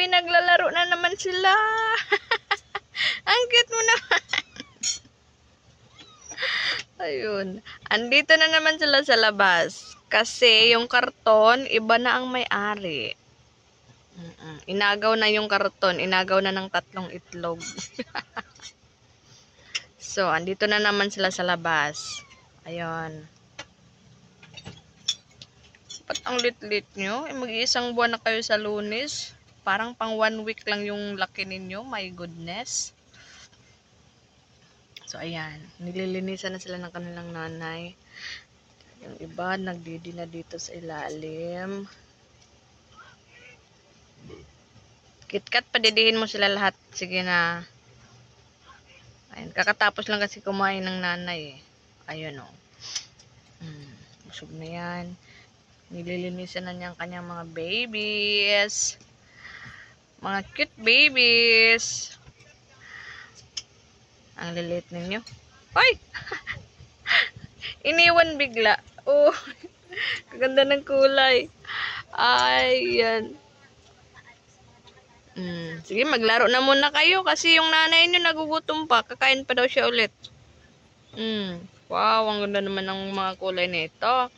Uy, naglalaro na naman sila. Ang cute mo naman. Ayun. Andito na naman sila sa labas. Kasi yung karton, iba na ang may-ari. Inagaw na yung karton. Inagaw na ng 3 itlog. So, andito na naman sila sa labas. Ayun. Ba't ang lit-lit nyo? Mag-iisang buwan na kayo sa Lunes. Parang pang 1 week lang yung laki ninyo. My goodness. So, ayan. Nililinisan na sila ng kanilang nanay. Yung iba, nagdidi na dito sa ilalim. KitKat, padidihin mo sila lahat. Sige na. Ayan. Kakatapos lang kasi kumain ng nanay eh. Ayun o. Busog na yan. Nililinisan na niya ang kanyang mga babies. Mga cute babies. Ang lilit ninyo. Hoy! Iniwan bigla. Oh, kaganda ng kulay. Ayan. Sige, maglaro na muna kayo kasi yung nanay niyo nagugutom pa. Kakain pa daw siya ulit. Wow, ang ganda naman ng mga kulay nito.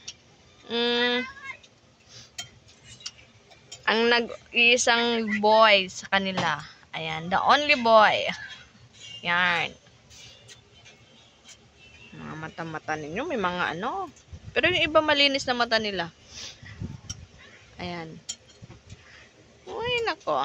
Ang nag-iisang boy sa kanila. Ayan, the only boy. Yan. Mga mata-mata ninyo, may mga ano. Pero yung iba malinis na mata nila. Ayan. Uy, nako.